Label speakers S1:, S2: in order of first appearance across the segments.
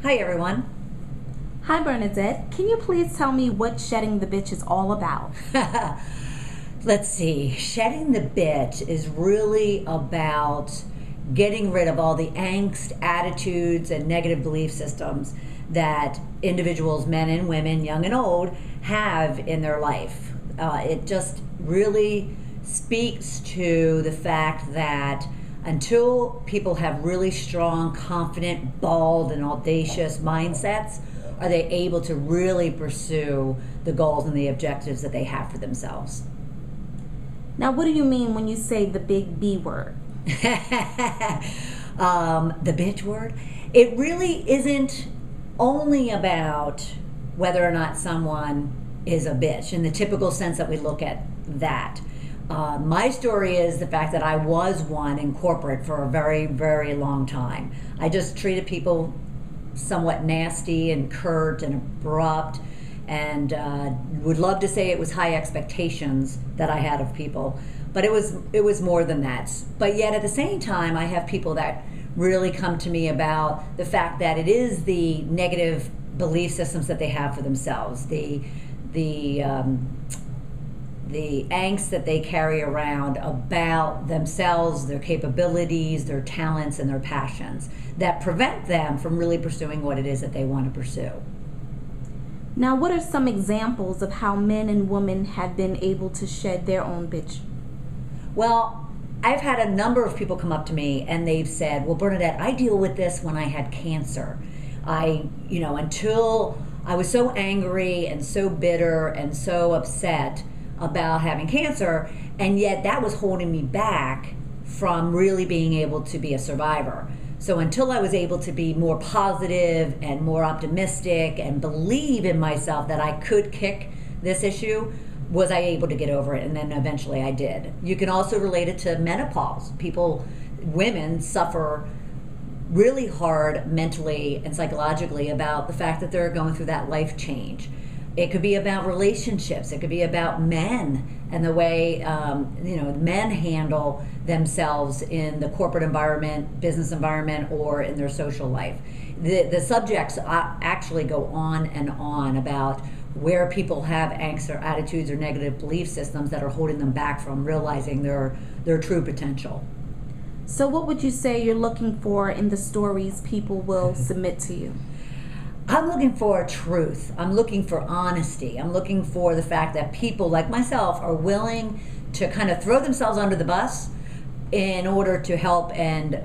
S1: Hi, everyone.
S2: Hi, Bernadette. Can you please tell me what Shedding the Bitch is all about?
S1: Let's see. Shedding the bitch is really about getting rid of all the angst, attitudes, and negative belief systems that individuals, men and women, young and old, have in their life. It just really speaks to the fact that until people have really strong, confident, bold, and audacious mindsets, are they able to really pursue the goals and the objectives that they have for themselves.
S2: Now, what do you mean when you say the big B word?
S1: The bitch word? It really isn't only about whether or not someone is a bitch in the typical sense that we look at that. My story is the fact that I was one in corporate for a very, very long time. I just treated people somewhat nasty and curt and abrupt, and would love to say it was high expectations that I had of people, but it was more than that. But yet at the same time, I have people that really come to me about the fact that it is the negative belief systems that they have for themselves, the angst that they carry around about themselves, their capabilities, their talents, and their passions that prevent them from really pursuing what it is that they want to pursue.
S2: Now, what are some examples of how men and women have been able to shed their own bitch?
S1: Well, I've had a number of people come up to me and they've said, well, Bernadette, I deal with this when I had cancer. Until I was so angry and so bitter and so upset about having cancer, and yet that was holding me back from really being able to be a survivor. So until I was able to be more positive and more optimistic and believe in myself that I could kick this issue, was I able to get over it, and then eventually I did. You can also relate it to menopause. Women suffer really hard mentally and psychologically about the fact that they're going through that life change. It could be about relationships. It could be about men and the way men handle themselves in the corporate environment, business environment, or in their social life. The subjects actually go on and on about where people have angst or attitudes or negative belief systems that are holding them back from realizing their true potential.
S2: So what would you say you're looking for in the stories people will submit to you?
S1: I'm looking for truth. I'm looking for honesty. I'm looking for the fact that people like myself are willing to kind of throw themselves under the bus in order to help and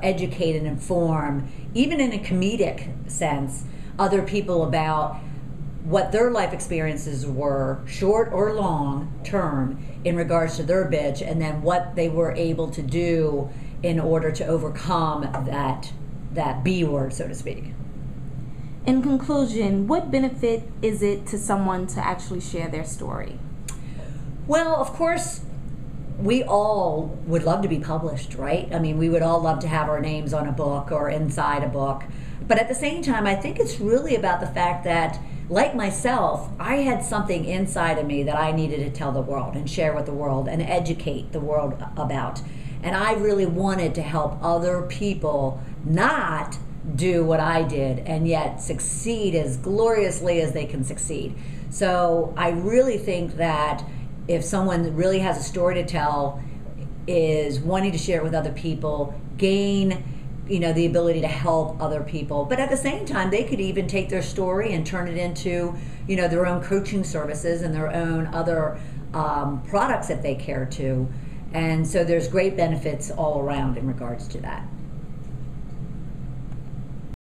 S1: educate and inform, even in a comedic sense, other people about what their life experiences were, short or long term, in regards to their bitch, and then what they were able to do in order to overcome that B word, so to speak.
S2: In conclusion, what benefit is it to someone to actually share their story?
S1: Well, of course, we all would love to be published, right? I mean, we would all love to have our names on a book or inside a book. But at the same time, I think it's really about the fact that, like myself, I had something inside of me that I needed to tell the world and share with the world and educate the world about. And I really wanted to help other people not do what I did and yet succeed as gloriously as they can succeed. So I really think that if someone really has a story to tell, is wanting to share it with other people, gain the ability to help other people, but at the same time they could even take their story and turn it into their own coaching services and their own other products that they care to. And so there's great benefits all around in regards to that.